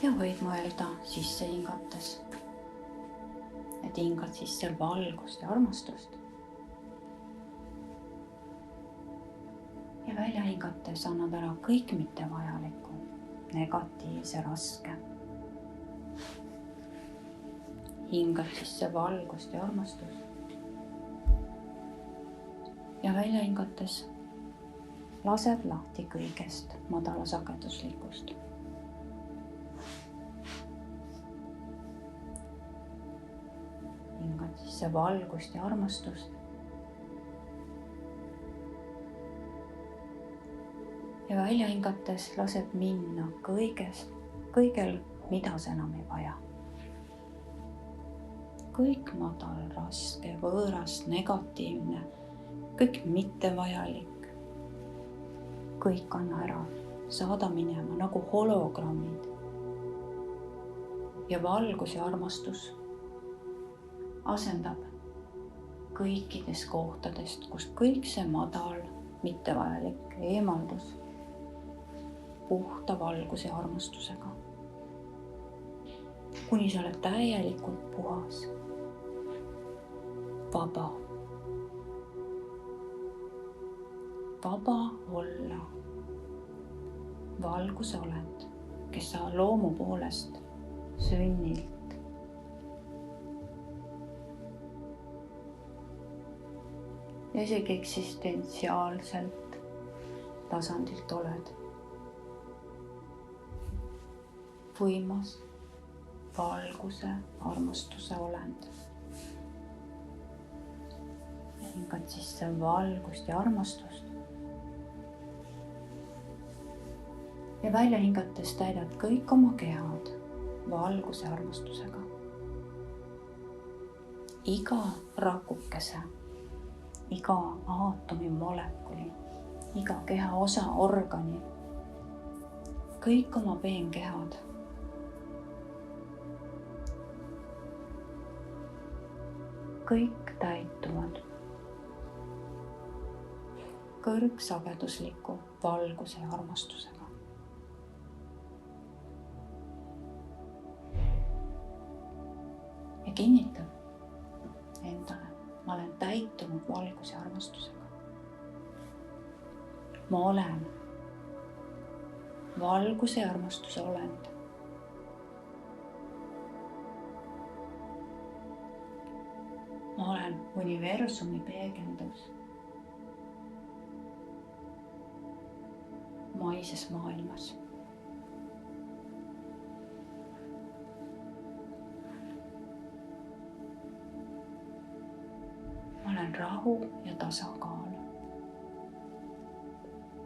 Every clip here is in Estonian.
ja võid mõelda sisse hingates, et hingad sisse valgust ja armastust. Ja välja hingates annad ära kõik mittevajaliku, negatiivse, raske. Hingad sisse valgust ja armastust. Ja välja hingates lased lahti kõigest madalasageduslikust. Hingad sisse valgust ja armastust. Ja välja hingates lased minna kõigel, mida sa enam ei vaja. Kõik madal, raske, võõras, negatiivne, kõik mittevajalik. Kõik anna ära, saada minema nagu hologrammid. Ja valgus ja armastus asendab kõikidest kohtadest, kust kõik see madal, mittevajalik eemaldus puhta valguse ja armastusega. Kuni sa oled täielikult puhas, vaba. Vaba olla valguse olend, kes sa loomu poolest sünnilt ja isegi eksistentsiaalselt tasandilt oled. Võimas valguse, armastuse olend. Hingad sisse valgust ja armastust. Ja välja hingates täidad kõik oma kehad valguse ja armastusega. Iga rakukese, iga aatomi molekuli, iga keha osa, organi, kõik oma peenkehad kõik täituvad kõrgsagedusliku valguse ja armastusega. Ja kinnitab endale, ma olen täitunud valguse ja armastusega. Ma olen valguse ja armastuse olend. Ma olen universumi peegeldus maises maailmas. Ma olen rahu ja tasakaal.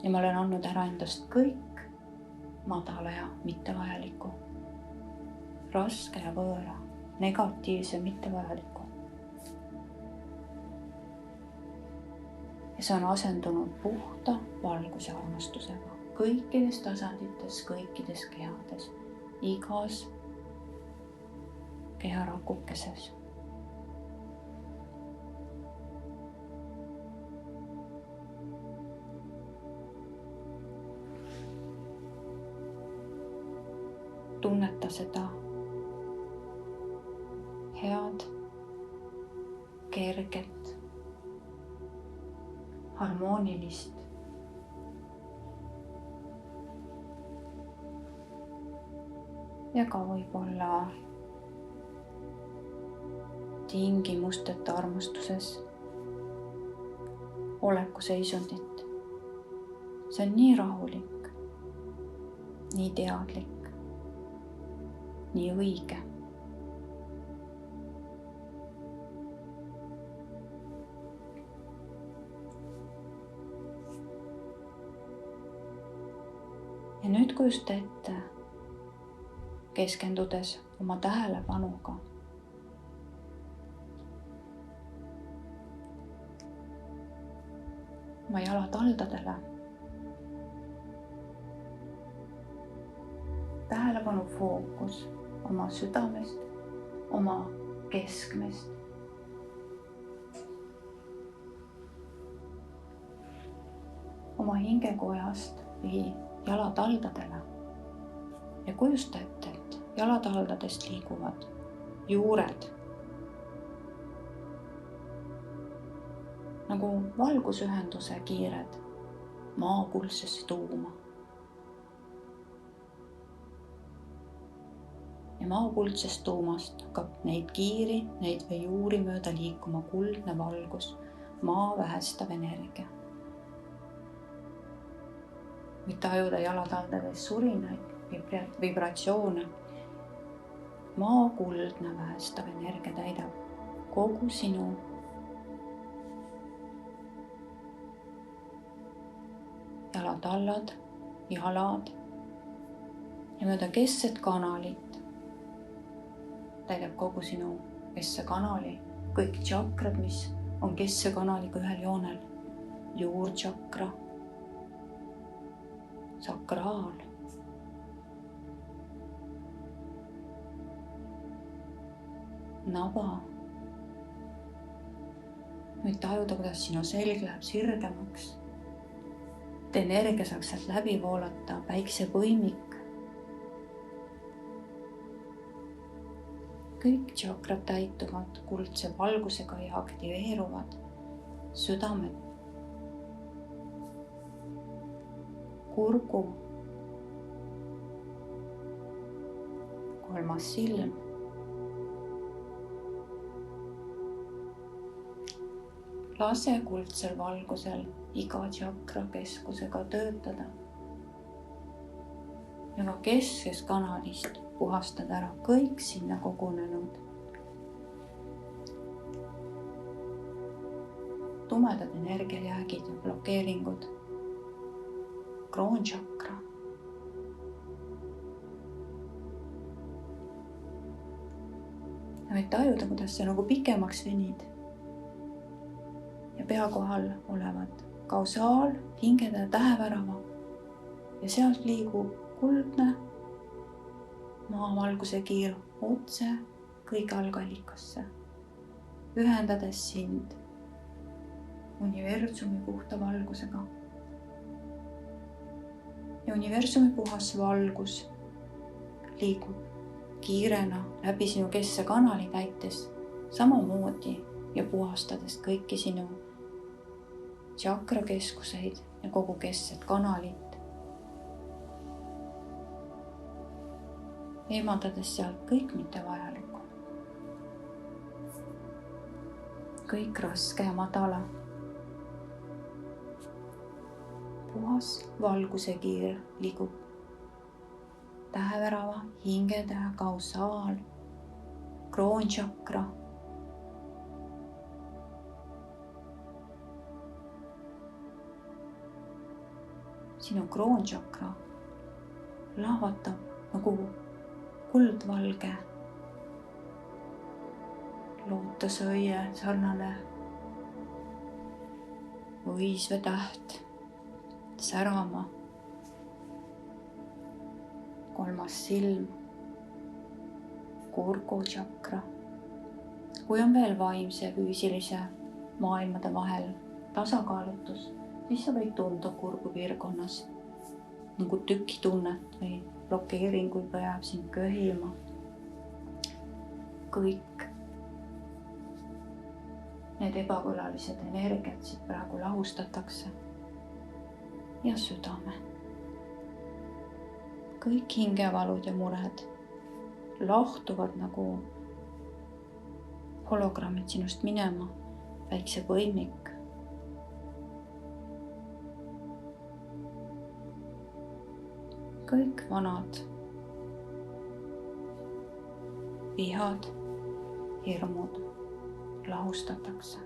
Ja ma olen andnud ära endast kõik madala ja mittevajaliku, raske ja võõra, negatiivse, mittevajaliku. Ja see on asendunud puhta valguse armastusega kõikides tasandites, kõikides kehades, igas keharakukeses. Tunneta seda head, kerget, harmoonilist ja ka võib-olla tingimusteta armastuses olekuseisundit. See on nii rahulik, nii teadlik, nii õige. Ja nüüd kujusta ette, keskendudes oma tähelepanuga oma jalataldadele. Tähelepanu fookus oma südamest, oma keskmest. Oma hingekojast või jalataldadele ja kujusta ette, et jalataldadest liiguvad juured nagu valgusühenduse kiired maa kuldsesse tuuma. Ja maa kuldsest tuumast hakkab neid kiiri, neid või juuri mööda liikuma kuldne valgus, maa vähestav energia. Võid tajuda jalataldades surinaid, vibratsioone. Maa kuldne vähestav energia täidab kogu sinu jalatallad, jalad ja mööda keskset kanalit täidab kogu sinu kesksekanali, kõik tšakrad, mis on kesksekanaliga ühel joonel, juurtšakra, sakraal, naba. Võid tajuda, kuidas sinu selg läheb sirgemaks, et energia saaks sealt läbi voolata, päiksepõimik. Kõik tšakrad täituvad kuldse valgusega ja aktiveeruvad südamed, kurgu, kolmas silm, lase kuldsel valgusel iga tšakra keskusega töötada ja ka kesksest kanalist puhastada ära kõik sinna kogunenud tumedad energiajäägid ja blokeeringud, kroontšakra. Ja võid tajuda, kuidas sa nagu pikemaks venid ja pea kohal olevad kausaal, hingede ja tähevärava ja sealt liigub kuldne maavalguse kiir otse kõige algallikasse, ühendades sind universumi puhta valgusega. Ja universumi puhas valgus liigub kiirena läbi sinu keskse kanali, täites samamoodi ja puhastades kõiki sinu tšakrakeskuseid ja kogu keskset kanalit. Eemaldades sealt kõik mittevajalikku. Kõik raske ja madala. Puhas valguse kiir liigub tähevärava, hingetähe, kausaal, kroontšakra. Sinu kroontšakra lahvatab nagu kuldvalge lootusõie sarnane õisvetäht särama. Kolmas silm, kurgutšakra. Kui on veel vaimse ja füüsilise maailmade vahel tasakaalutus, siis sa võid tunda kurgupiirkonnas nagu tükitunnet või blokeeringuid või jääb sind köhima. Kõik need ebakõlalised energiat siit praegu lahustatakse ja südame. Kõik hingevalud ja mured lahtuvad nagu hologrammid sinust minema, päiksepõimik. Kõik vanad vihad, hirmud lahustatakse.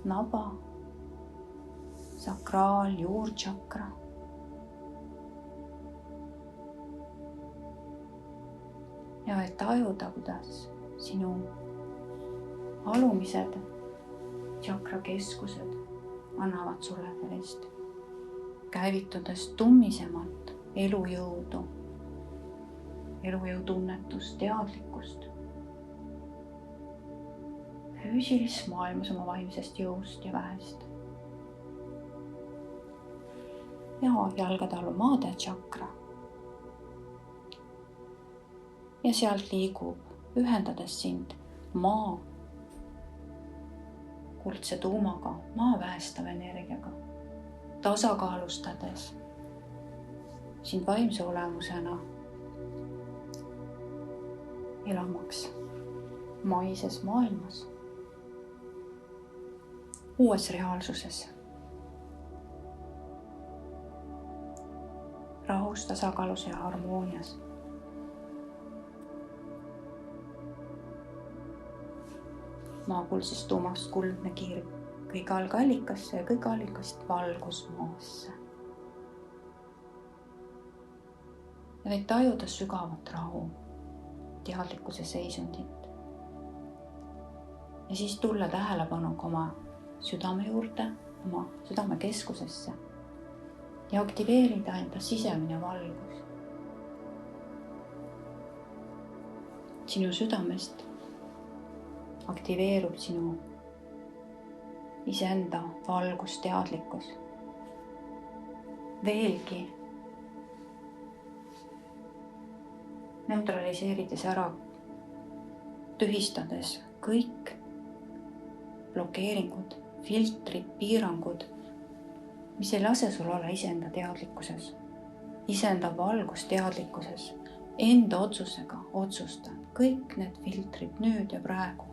Naba, sakraal, juurtšakra. Ja võid tajuda, kuidas sinu alumised tšakrakeskused annavad sulle sellist käivitudes tummisemat elujõudu, elujõutunnetust, teadlikkust, füüsilises maailmas oma vaimsest jõust ja väest. Ja jalgade allumaade tšakra ja sealt liigub, ühendades sind maa kuldse tuumaga, maa päästava energiaga, tasakaalustades sind vaimse olemusena elamaks maises maailmas, uues reaalsuses, rahus, tasakaalus ja harmoonias. Maa kuldsest tuumast kuldne kiir kõige algallikasse ja kõige allikast valgusmaasse. Ja võid tajuda sügavat rahu, teadlikkuse seisundit. Ja siis tulla tähelepanuga oma südame juurde, oma südamekeskusesse ja aktiveerida enda sisemine valgus. Sinu südamest aktiveerub sinu iseenda valgusteadlikkus. Veelgi neutraliseerides ära, tühistades kõik blokeeringud, filtrid, piirangud, mis ei lase sul olla iseenda teadlikkuses, iseenda valgusteadlikkuses, enda otsusega otsustad kõik need filtrid nüüd ja praegu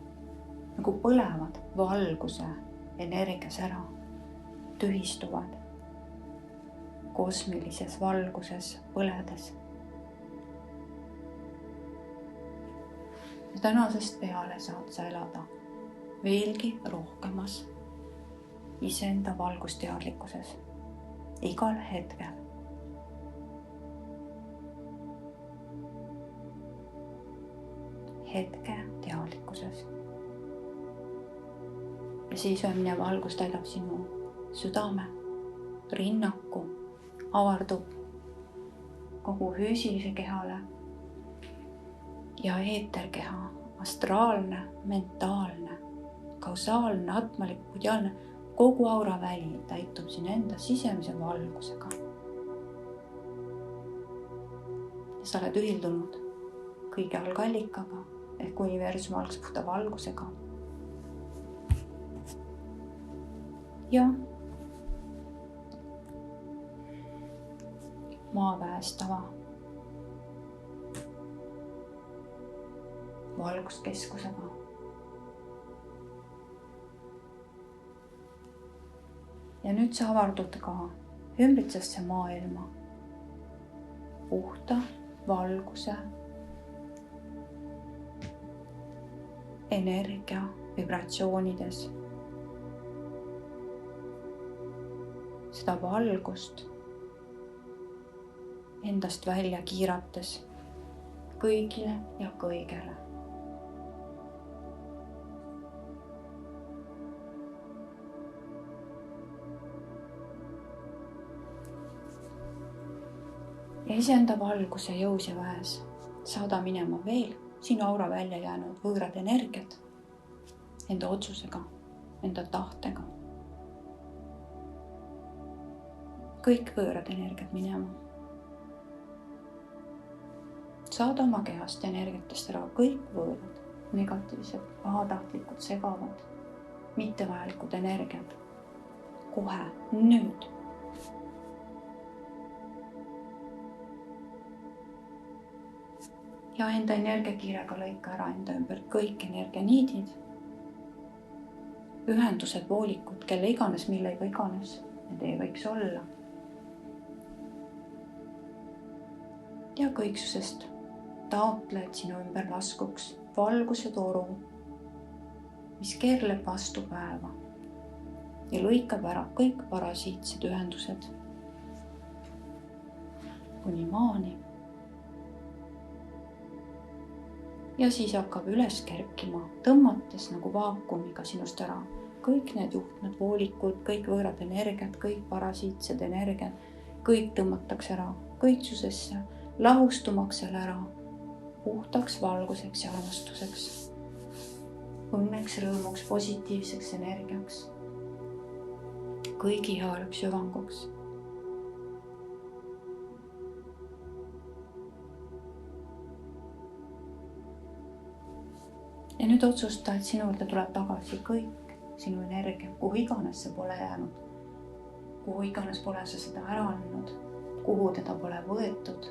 nagu põlevad valguse energias ära, tühistuvad kosmilises valguses põledes. Ja tänasest peale saad sa elada veelgi rohkemas iseenda valgusteadlikkuses igal hetkel. Hetke teadlikkuses. Ja siis õnne valgus täidab sinu südame, rinnaku, avardub kogu füüsilise kehale ja eeterkeha, astraalne, mentaalne, kausaalne, atmalik, budiaalne, kogu auraväli täitub siin enda sisemise valgusega. Ja sa oled ühildunud kõige algallikaga ehk universumi algspuhta valgusega. Ja maa päästava valguskeskusega. Ja nüüd sa avardud ka ümbritsesse maailma puhta valguse, energia, vibratsioonides. Seda valgust endast välja kiirates kõigile ja kõigele. Ja iseenda valguse jõus ja väes saada minema veel sinu aura välja jäänud võõrad energiat enda otsusega, enda tahtega. Kõik võõrad energiat minema. Saada oma kehast energiatest ära kõik võõrad, negatiivsed, pahatahtlikud, segavad, mittevajalikud energiat. Kohe, nüüd. Ja enda energiakiirega lõika ära enda ümber kõik energianiidid, ühendused, voolikud, kelle iganes, millega iganes, need ei võiks olla. Ja kõiksusest taotle, et sinu ümber laskuks valguse toru, mis keerleb vastu päeva ja lõikab ära kõik parasiitsed ühendused kuni maani. Ja siis hakkab üles kerkima, tõmmates nagu vaakumiga sinust ära kõik need juhtmed, voolikud, kõik võõrad energiat, kõik parasiitsed energiat, kõik tõmmatakse ära kõiksusesse, lahustumaks selle ära, puhtaks valguseks ja armastuseks, õnneks, rõõmuks, positiivseks energiaks, kõigi heaoluks ja hüvanguks. Ja nüüd otsusta, et sinu juurde tuleb tagasi kõik sinu energia, kuhu iganes see pole jäänud, kuhu iganes pole sa seda ära andnud, kuhu teda pole võetud,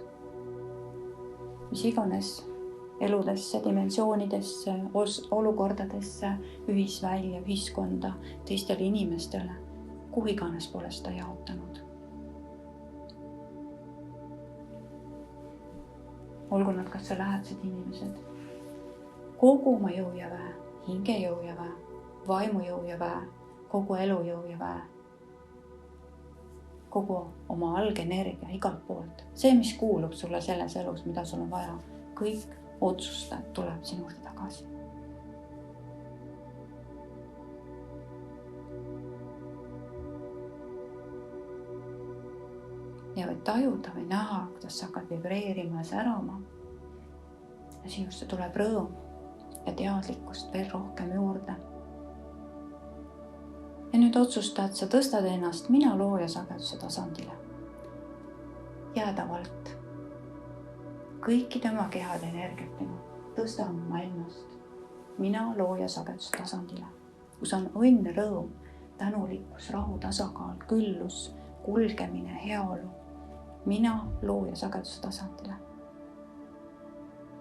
mis iganes eludesse, dimensioonidesse, olukordadesse, ühisvälja, ühiskonda, teistele inimestele, kuhu iganes pole seda jaotanud. Olgu nad kas sa lähedased inimesed, kogu oma jõu ja väe, hinge jõu ja väe, vaimu jõu ja väe, kogu elu jõu ja väe, kogu oma algenergia igalt poolt, see, mis kuulub sulle selles elus, mida sul on vaja, kõik otsustajad tuleb sinu juurde tagasi. Ja võid tajuda või näha, kuidas sa hakkad vibreerima ja särama. Ja sinusse tuleb rõõm ja teadlikkust veel rohkem juurde. Ja nüüd otsusta, et sa tõstad ennast mina looja sageduse tasandile. Jäädavalt. Kõikide oma kehade energiatega tõstan ma ennast mina looja sageduse tasandile, kus on õnn, rõõm, tänulikkus, rahu, tasakaal, küllus, kulgemine, heaolu. Mina looja sageduse tasandile.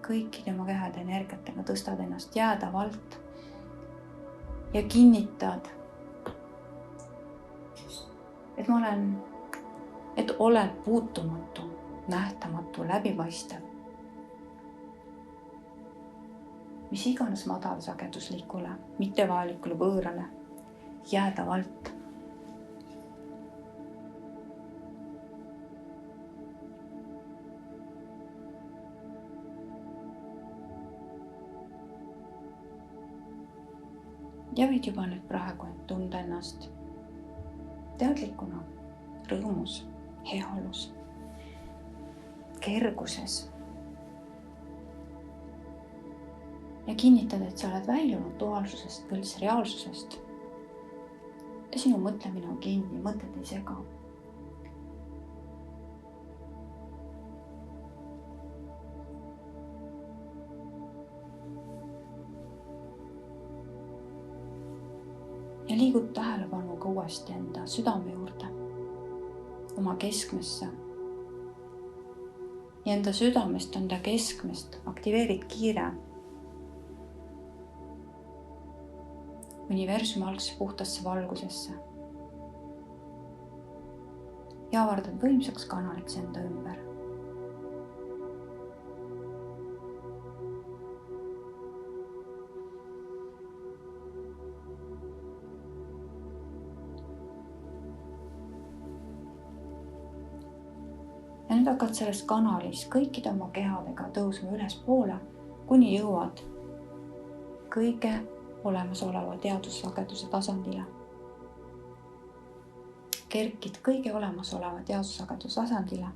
Kõikide oma kehade energiatega tõstad ennast jäädavalt ja kinnitad, et oled puutumatu, nähtamatu, läbipaistev. Mis iganes madalsageduslikule, mittevajalikule võõrale, jäädavalt. Ja võid juba nüüd praegu tunda ennast teadlikuna, rõõmus, heaolus, kerguses. Ja kinnitad, et sa oled väljunud duaalsusest, põlsreaalsusest. Ja sinu mõtlemine on kinni, mõtted ei sega. Ja liigud tähelepanuga uuesti enda südame juurde, oma keskmesse. Ja enda südamest, enda keskmest aktiveerid kiire universumi algse puhtasse valgusesse ja avardad võimsaks kanaliks enda ümber. Ja nüüd hakkad selles kanalis kõikide oma kehadega tõusma ülespoole, kuni jõuad kõige olemasoleva teadussageduse tasandile. Kerkid kõige olemasoleva teadussageduse tasandile.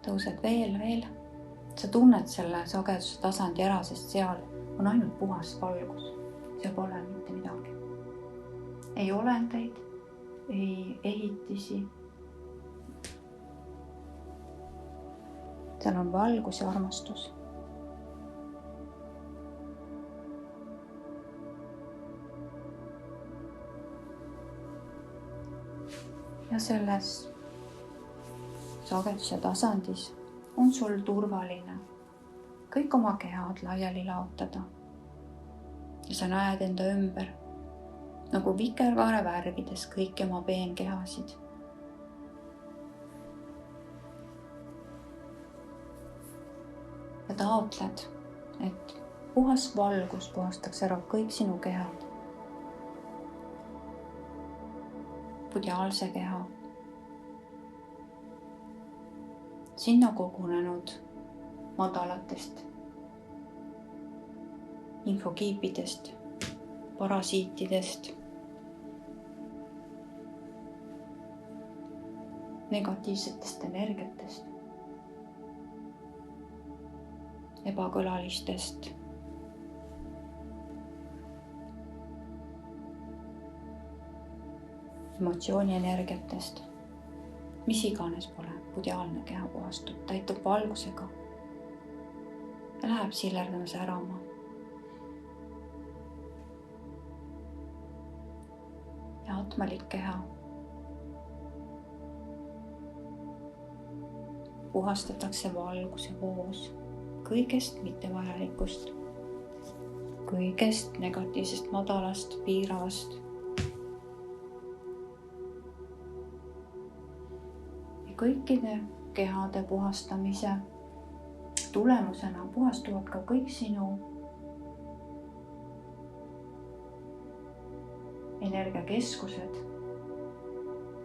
Tõused veel. Sa tunned selle sageduse tasandi ära, sest seal on ainult puhas valgus. Seal pole mitte midagi. Ei olendeid, ei ehitisi. Seal on valgus ja armastus. Ja selles sageduse tasandis on sul turvaline kõik oma kehad laiali laotada. Ja sa näed enda ümber nagu vikerkaare värvides kõiki oma peenkehasid. Ja taotled, et puhas valgus puhastaks ära kõik sinu kehad. Pudiaalse keha. Sinna kogunenud madalatest infokiipidest, parasiitidest, negatiivsetest energiatest, ebakõlalistest, emotsioonienergiatest, mis iganes pole, budiaalne keha puhastub, täitub valgusega ja läheb sillerdama särama. Ja atmalik keha puhastatakse valguse voos kõigest mittevajalikust, kõigest negatiivsest, madalast, piiravast. Ja kõikide kehade puhastamise tulemusena puhastuvad ka kõik sinu energiakeskused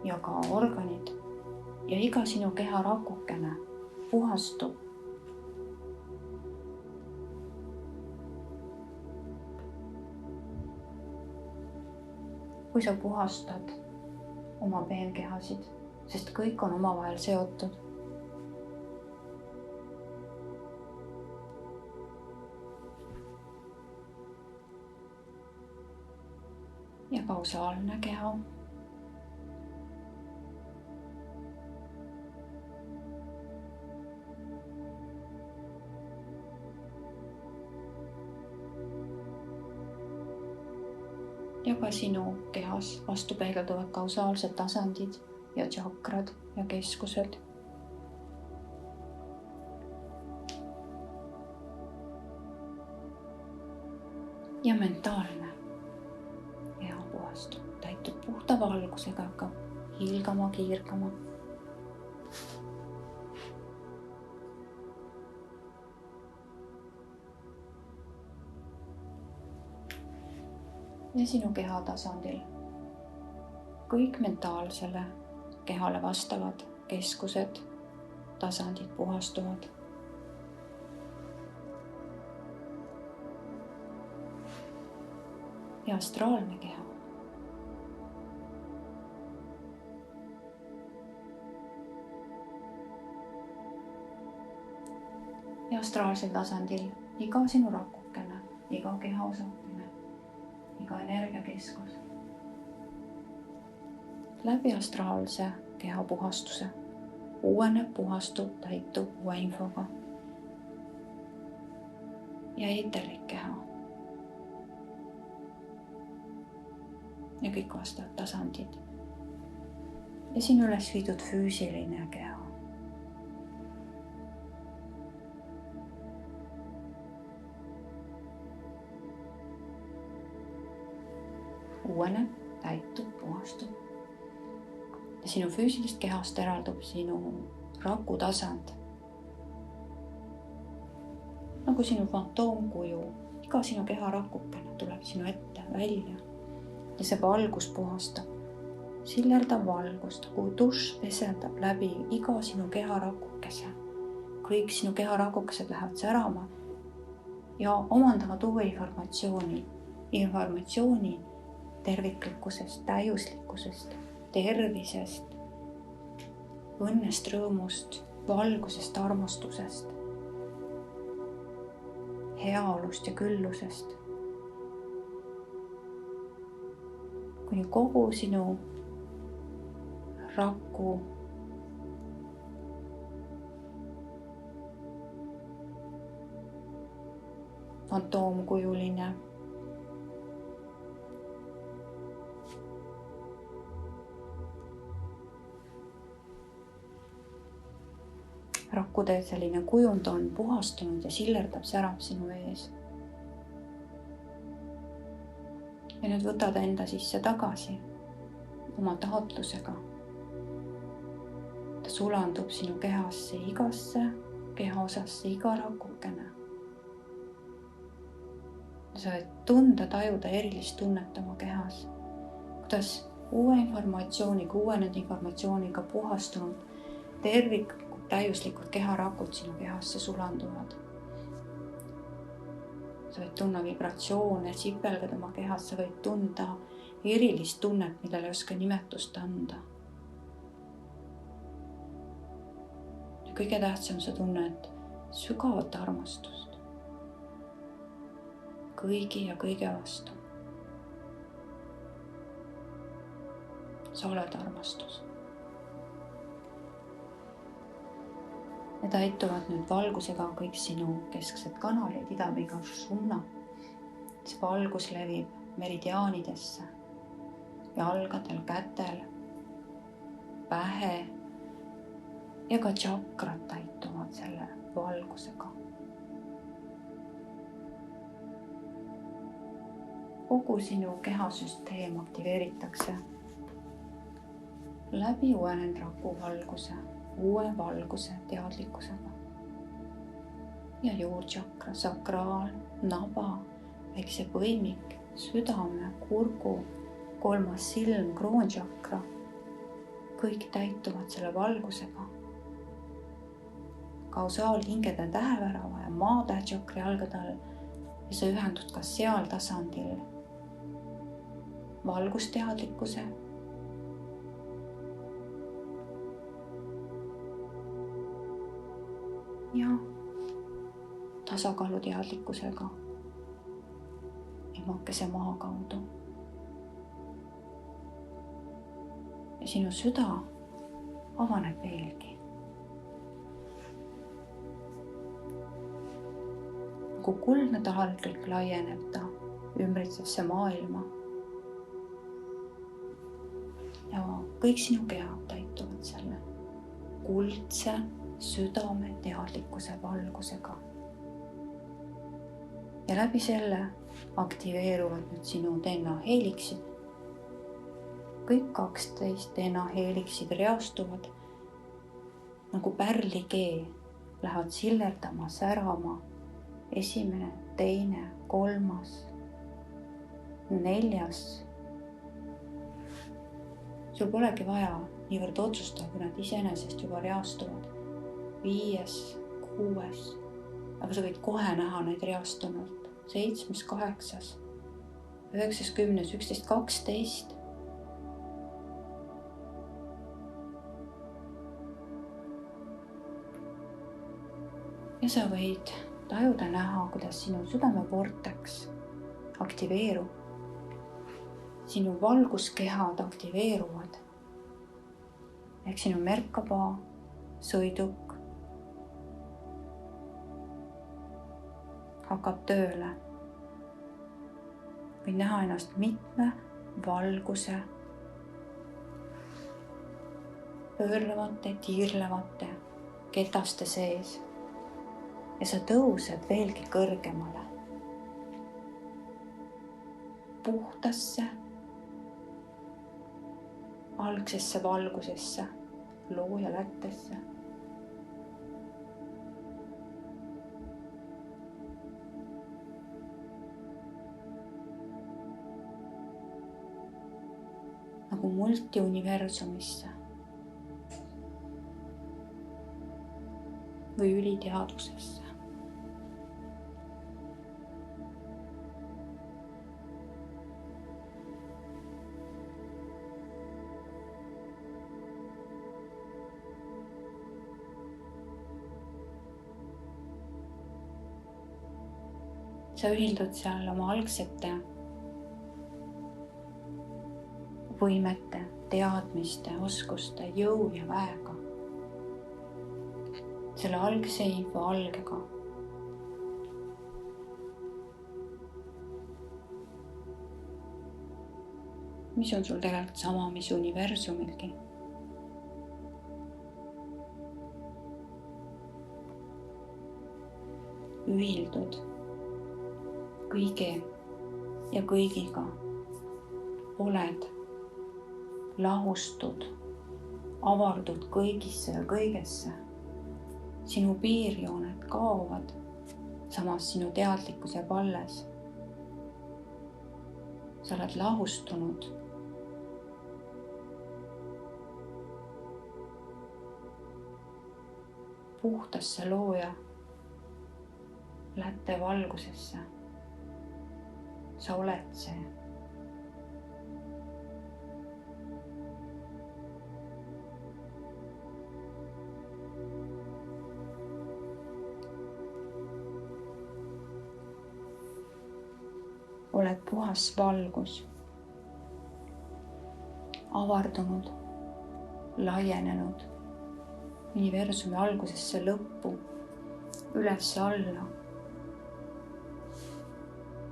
ja ka organid ja iga sinu keha rakukene puhastub. Kui sa puhastad oma peenkehasid, sest kõik on omavahel seotud. Ja kausaalne keha. Ja ka sinu kehas vastupeegelduvad kausaalsed tasandid ja tšakrad ja keskused. Ja mentaalne keha puhastub, täitub puhta valgusega, hakkab hiilgama, kiirgama. Ja sinu keha tasandil kõik mentaalsele kehale vastavad keskused, tasandid puhastuvad. Ja astraalne keha. Ja astraalsel tasandil iga sinu rakukene, iga keha osakene, iga energiakeskus läbi astraalse keha puhastuse uueneb, puhastub, täitub uue infoga. Ja eeterlik keha ja kõik vastavad tasandid ja sinu üles viidud füüsiline keha. Uueneb, täitub, puhastub ja sinu füüsilist kehast eraldub sinu rakutasand. Nagu sinu fantoomkuju, iga sinu keha rakukene tuleb sinu ette välja ja see valgus puhastab, sillerdav valgust, kui dušš pesendab läbi iga sinu keha rakukese. Kõik sinu keha rakukesed lähevad särama ja omandavad uue informatsiooni terviklikkusest, täiuslikkusest, tervisest, õnnest, rõõmust, valgusest, armastusest, heaolust ja küllusest. Kuni kogu sinu raku fantoomkujuline rakkude selline kujund on puhastunud ja sillerdab, särab sinu ees. Ja nüüd võtad enda sisse tagasi oma taotlusega. Ta sulandub sinu kehasse, igasse kehaosasse, iga rakukene. Sa võid tunda, tajuda erilist tunnet oma kehas, kuidas uue informatsiooniga, uuenenud informatsiooniga puhastunud terviklikud, täiuslikud keharakud sinu kehasse sulanduvad. Sa võid tunda vibratsioone, sipelgad oma kehas, sa võid tunda erilist tunnet, millele ei oska nimetust anda. Ja kõige tähtsam, sa tunned sügavat armastust kõigi ja kõige vastu. Sa oled armastus. ja täituvad nüüd valgusega kõik sinu kesksed kanalid, idamiga suuna. see valgus levib meridiaanidesse, jalgadel, kätel, pähe ja ka tšakrad täituvad selle valgusega. kogu sinu kehasüsteem aktiveeritakse läbi uuenenud rakuvalguse, uue valguse teadlikkusega. ja juurtšakra, sakraal, naba, väiksepõimik, südame, kurgu, kolmas silm, kroontšakra, kõik täituvad selle valgusega. kausaalhingede tähevärava ja maatähtšakri jalgade all ja sa ühendud ka seal tasandil valgusteadlikkuse ja tasakaaluteadlikkusega emakese maa kaudu. ja sinu süda avaneb veelgi. Nagu kuldne taldrik laieneb ta ümbritsevsse maailma ja kõik sinu kehad täituvad selle kuldse südame teadlikkuse valgusega. ja läbi selle aktiveeruvad nüüd sinu DNA heeliksid. kõik 12 DNA heeliksid reastuvad nagu pärlikee, lähevad sillerdama, särama. esimene, teine, kolmas, neljas. sul polegi vaja niivõrd otsustada, kui nad iseenesest juba reastuvad. 5., 6, aga sa võid kohe näha neid reastunult. 7., 8., 9., 10., 11., 12. ja sa võid tajuda näha, kuidas sinu südamevorteks aktiveerub. sinu valguskehad aktiveeruvad. ehk sinu Merkaba sõiduk hakkab tööle. võid näha ennast mitme valguse pöörlevate, tiirlevate ketaste sees. ja sa tõused veelgi kõrgemale. puhtasse, algsesse valgusesse, looja lättesse. nagu multiuniversumisse või üliteadvusesse. sa ühildud seal oma algsete võimete, teadmiste, oskuste, jõu ja väega. selle algse info algega. mis on sul tegelikult sama, mis universumilgi. ühildud kõige ja kõigiga, oled, lahustud, avardud kõigisse ja kõigesse. sinu piirjooned kaovad, samas sinu teadlikkus jääb alles. sa oled lahustunud. puhtasse looja lätte valgusesse. sa oled see. oled puhas valgus, avardunud, laienenud, universumi algusesse lõppu, üles-alla.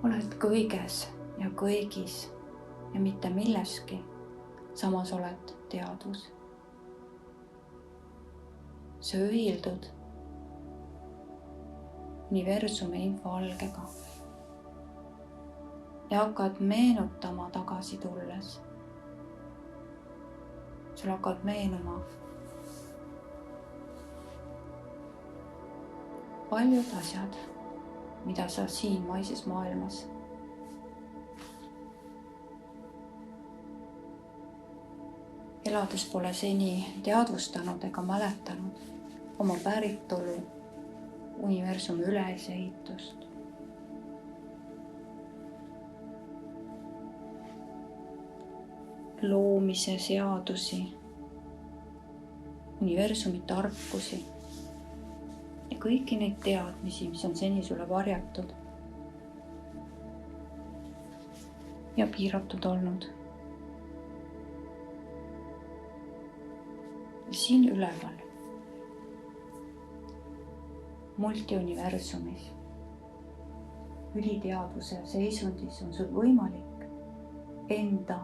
oled kõiges ja kõigis ja mitte milleski, samas oled teadvus. sa ühildud universumi infoalgega ja hakkad meenutama tagasi tulles. sul hakkavad meenuma paljud asjad, mida sa siin maises maailmas elades pole seni teadvustanud ega mäletanud oma päritolu, universumi ülesehitust. loomise seadusi, universumi tarkusi ja kõiki neid teadmisi, mis on seni sulle varjatud ja piiratud olnud. siin üleval, multiuniversumis, üliteadvuse seisundis on sul võimalik enda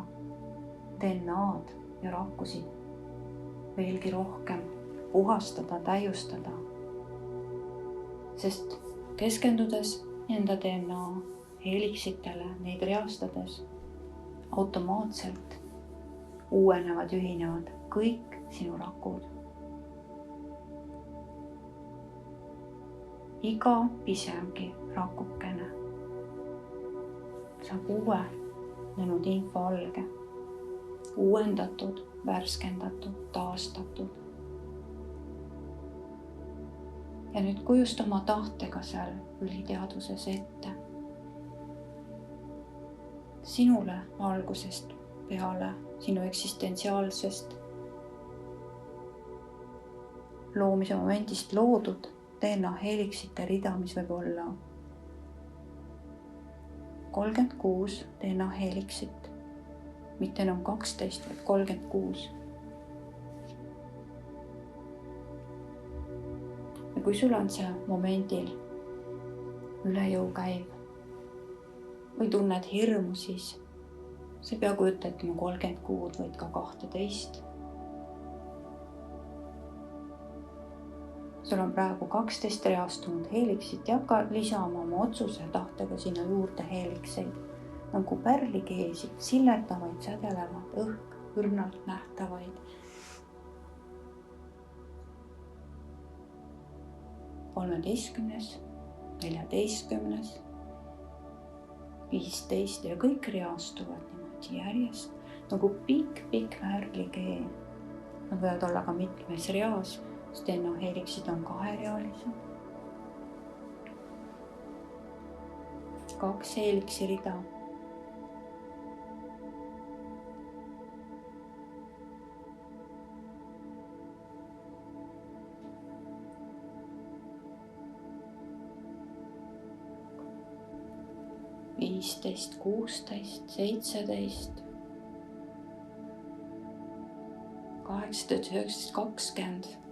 DNA-d ja rakkusid veelgi rohkem puhastada, täiustada. Sest keskendudes enda DNA heeliksitele, neid reastades, automaatselt uuenevad, ühinevad kõik sinu rakud. Iga pisemgi rakukene saab uuenenud infoalge, uuendatud, värskendatud, taastatud. Ja nüüd kujusta oma tahtega seal üliteadvuses ette. Sinule algusest peale, sinu eksistentsiaalsest loomise momendist loodud DNA heeliksite rida, mis võib olla 36 DNA heeliksit, mitte enam 12, vaid 36. Ja kui sul on see momendil üle jõu käiv või tunned hirmu, siis sa ei pea kujutlema 36, vaid ka 12. Sul on praegu 12 reastunud heeliksit ja hakka lisama oma otsuse tahtega sinna juurde heelikseid, nagu pärlikeesid, silletavaid, sädelevad, õhk, õrnalt nähtavaid. 13, 14, 15 ja kõik reastuvad niimoodi järjest, nagu pikk pärlikee. Nad võivad olla ka mitmes reas. DNA heeliksid on kaherealised. 2 heeliksi rida. Viisteist, 16, 17, 18, 19, 20.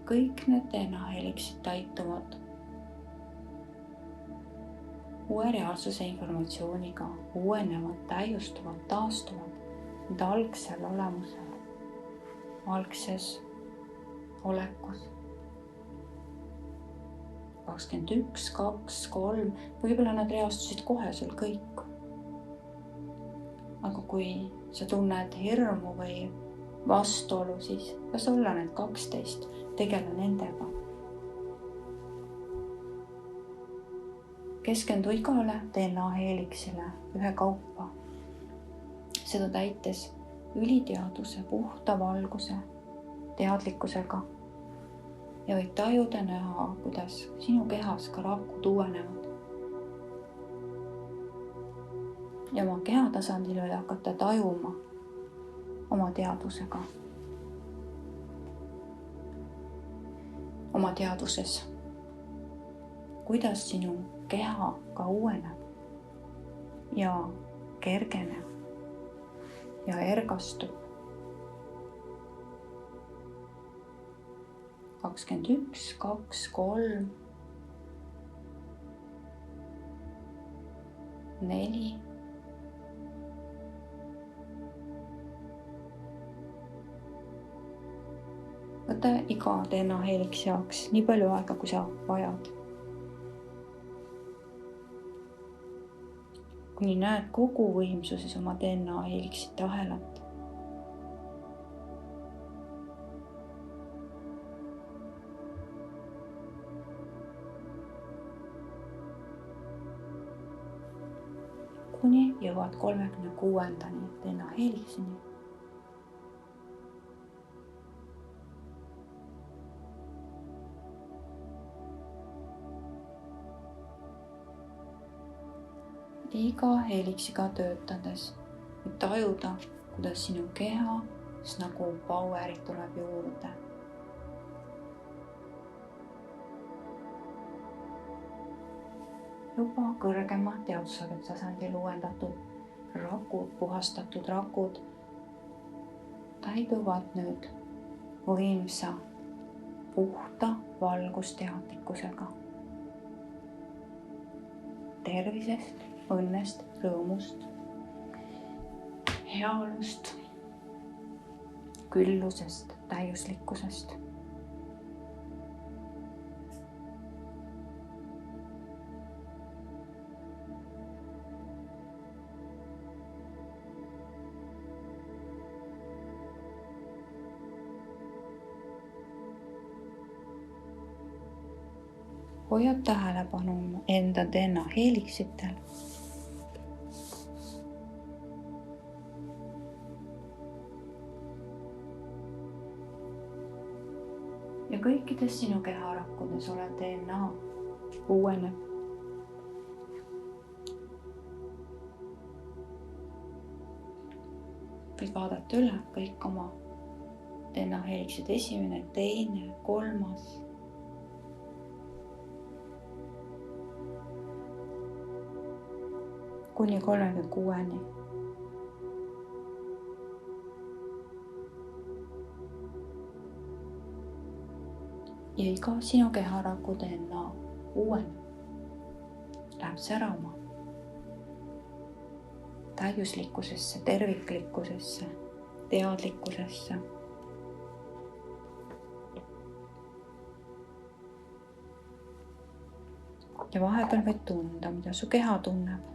Kõik need DNA heeliksid täituvad uue reaalsuse informatsiooniga, uuenevad, täiustuvad, taastuvad nende algsel olemusel, algses olekus. 21, 2, 3, võib-olla nad reastusid kohe sul kõik. Aga kui sa tunned hirmu või vastuolu, siis kas olla need 12, tegele nendega. Keskendu igale DNA heeliksile ühekaupa. Seda täites üliteadvuse, puhta valguse, teadlikkusega ja võid tajuda näha, kuidas sinu kehas ka rakud uuenevad. Ja oma keha tasandil võid hakata tajuma oma teadvusega. Oma teadvuses, kuidas sinu keha ka uueneb ja kergeneb ja ergastub. 21, 2, 3, 4. Võta iga DNA heliksi jaoks nii palju aega, kui sa vajad. Kuni näed kogu võimsuses oma DNA heliksite ahelat. Kuni jõuad 36. DNA heliksini. Iga heliksiga töötades võid tajuda, kuidas sinu kehas nagu powerit tuleb juurde. Juba kõrgemad teadvustasandi tasandil uuendatud rakud, puhastatud rakud täiduvad nüüd võimsa, puhta valgusteadlikkusega. Tervisest, õnnest, rõõmust, heaolust, küllusest, täiuslikkusest. Hoiad tähelepanu enda DNA heliksitel. Ja kõikides sinu keharakkudes olev DNA uueneb. Võid vaadata üle kõik oma DNA heliksid, esimene, teine, kolmas. Kuni 36. Ja iga sinu keharaku DNA uueneb, läheb särama täiuslikkusesse, terviklikkusesse, teadlikkusesse. Ja vahepeal võid tunda, mida su keha tunneb.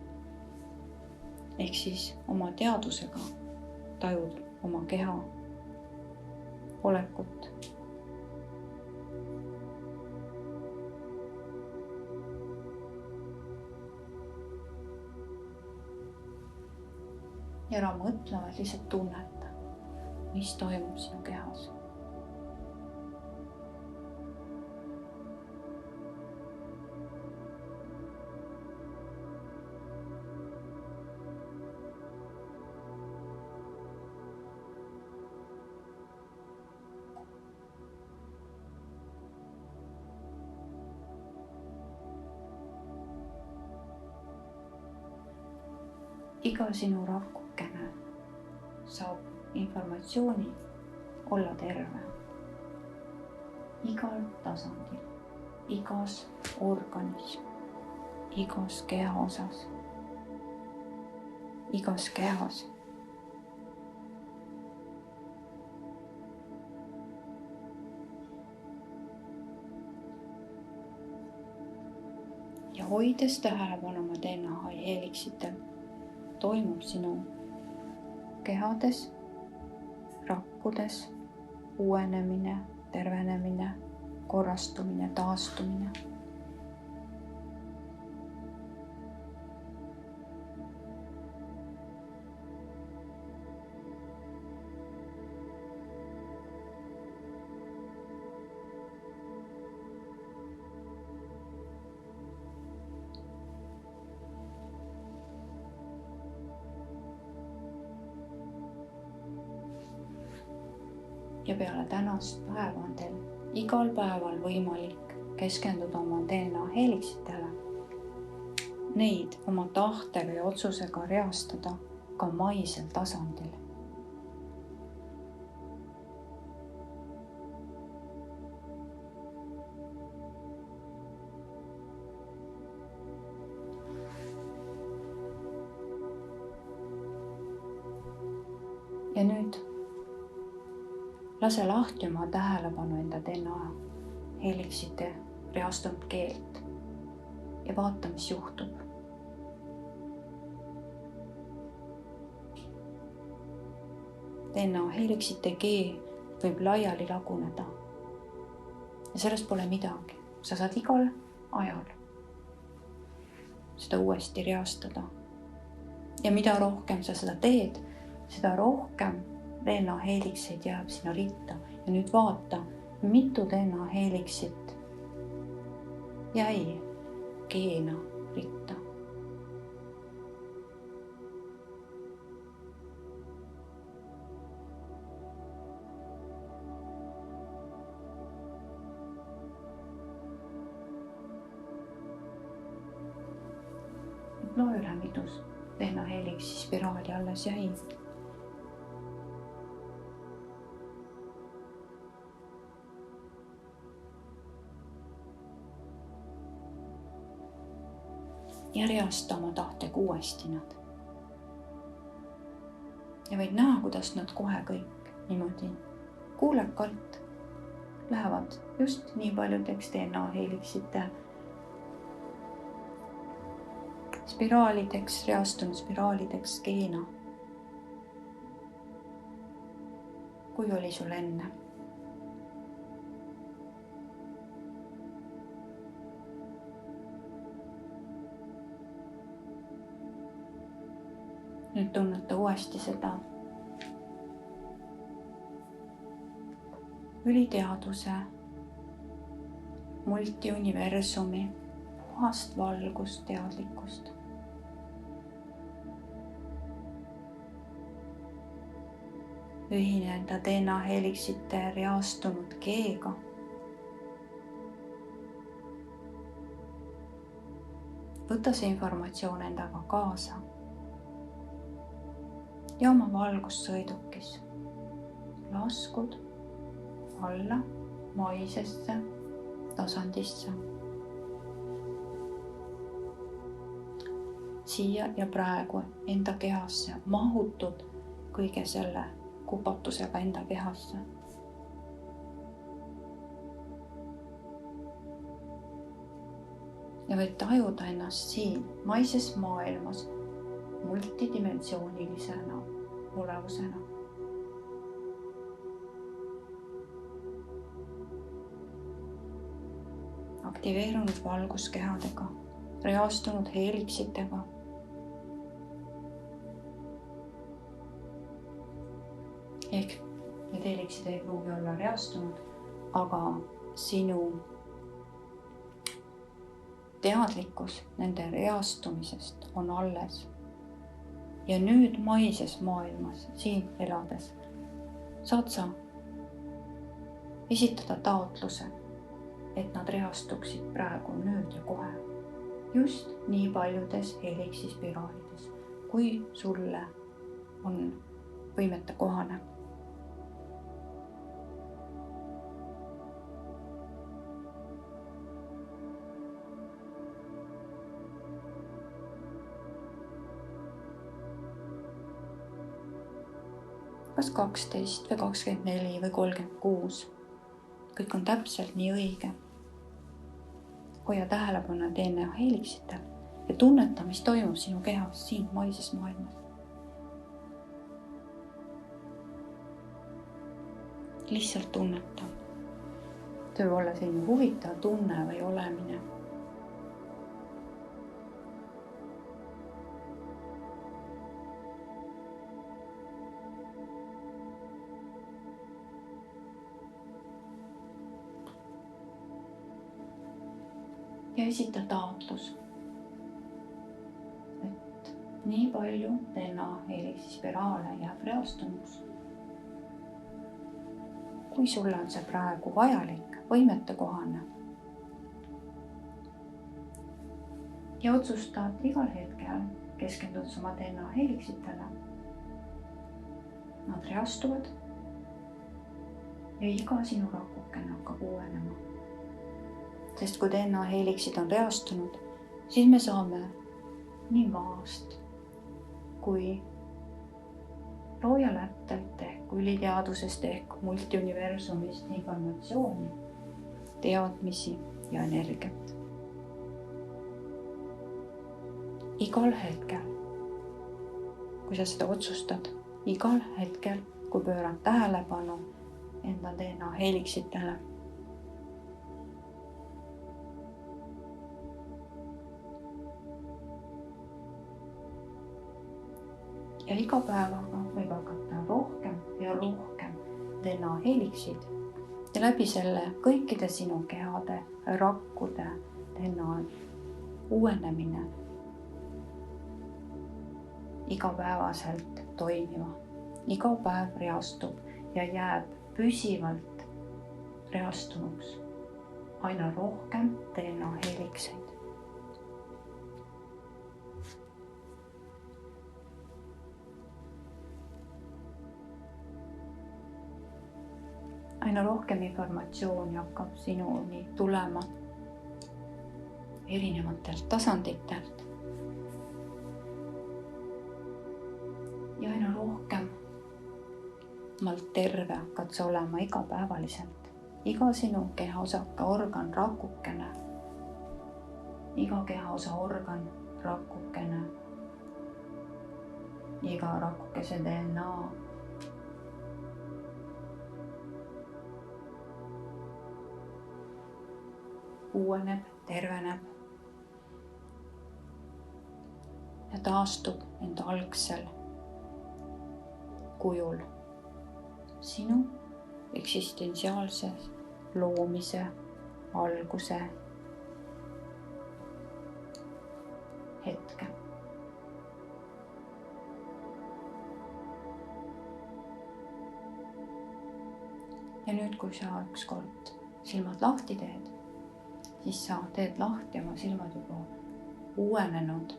Ehk siis oma teadvusega tajud oma keha olekut. Ja ära mõtle, vaid lihtsalt tunneta, mis toimub sinu kehas. Iga sinu rakukene saab informatsiooni olla terve. Igal tasandil, igas organis, igas kehaosas, igas kehas. Ja hoides tähelepanu oma DNA heliksitel toimub sinu kehades, rakkudes uuenemine, tervenemine, korrastumine, taastumine. Ja peale tänast päeva on teil igal päeval võimalik keskenduda oma DNA heliksitele, neid oma tahtega ja otsusega reastada ka maisel tasandil. ja nüüd lase lahti oma tähelepanu enda DNA heeliksite reastunud keelt ja vaata, mis juhtub. DNA heeliksite keel võib laiali laguneda ja sellest pole midagi. Sa saad igal ajal seda uuesti reastada. Ja mida rohkem sa seda teed, seda rohkem DNA heelikseid jääb sinna ritta. Ja nüüd vaata, mitu DNA heeliksit jäi geena ritta. Loe üle, mitu DNA heeliksi spiraali alles jäi. Ja reasta oma tahtega uuesti nad. Ja võid näha, kuidas nad kohe kõik niimoodi kuulekalt lähevad just nii paljudeks DNA heeliksite spiraalideks, reastunud spiraalideks geena. Kui oli sul enne? Nüüd tunneta uuesti seda üliteaduse, multiuniversumi, puhast valgust, teadlikkust. Ühine enda DNA heeliksite reastunud G-ga. Võta see informatsioon endaga kaasa ja oma valgussõidukis laskud alla maisesse tasandisse. Siia ja praegu enda kehasse mahutud kõige selle kupatusega enda kehasse. Ja võid tajuda ennast siin maises maailmas multidimensioonilisena olevusena. Aktiveerunud valguskehadega, reastunud heeliksitega. Ehk need heeliksid ei pruugi olla reastunud, aga sinu teadlikkus nende reastumisest on alles. Ja nüüd maises maailmas, siin elades, saad sa esitada taotluse, et nad reastuksid praegu, nüüd ja kohe. Just nii paljudes heeliksispiraalides, kui sulle on võimete kohane. Kas 12 või 24 või 36. Kõik on täpselt nii õige. Hoia tähelepanu DNA heeliksitel ja tunneta, mis toimub sinu kehas siin maises maailmas. Lihtsalt tunneta. See võib olla selline huvitav tunne või olemine. Ja esita taotlus, et nii palju DNA heeliksispiraale jääb reastunuks. Kui sulle on see praegu vajalik, võimetekohane ja otsustad igal hetkel keskendudes oma DNA heeliksitele. Nad reastuvad ja iga sinu rakukene hakkab uuenema. Sest kui DNA heeliksid on reastunud, siis me saame nii maast kui roojalettelt ehk üliteadusest ehk multiuniversumist informatsiooni, teadmisi ja energiat. Igal hetkel, kui sa seda otsustad, igal hetkel, kui pöörad tähelepanu enda DNA heeliksitele, ja iga päevaga võib hakata rohkem ja rohkem DNA heeliksid ja läbi selle kõikide sinu kehade, rakkude DNA uuenemine igapäevaselt toimima. Iga päev reastub ja jääb püsivalt reastunuks aina rohkem DNA heelikseid. Aina rohkem informatsiooni hakkab sinuni tulema erinevatelt tasanditelt. Ja aina rohkem terve hakkad sa olema igapäevaliselt. Iga sinu kehaosaka organ, rakukene, iga kehaosa organ, rakukene, iga rakukese DNA uueneb, terveneb ja taastub enda algsel kujul sinu eksistentsiaalse loomise alguse hetke. Ja nüüd, kui sa ükskord silmad lahti teed, siis sa teed lahti oma silmad juba uuenenud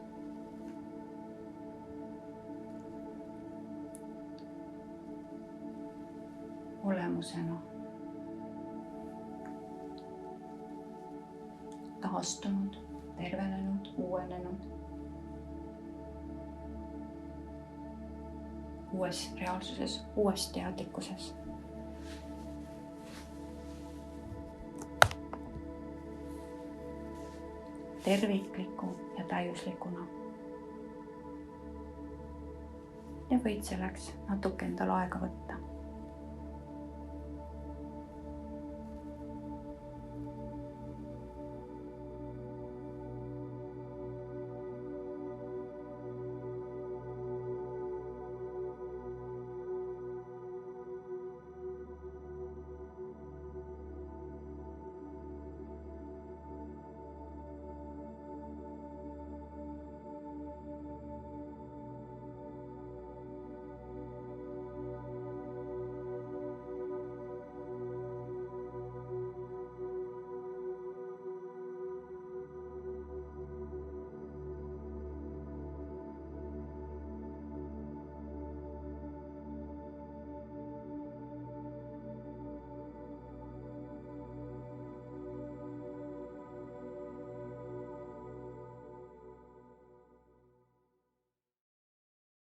olemusena, taastunud, tervenenud, uuenenud, uues reaalsuses, uues teadlikkuses. Tervikliku ja täiuslikuna. Ja võid selleks natuke endale aega võtta.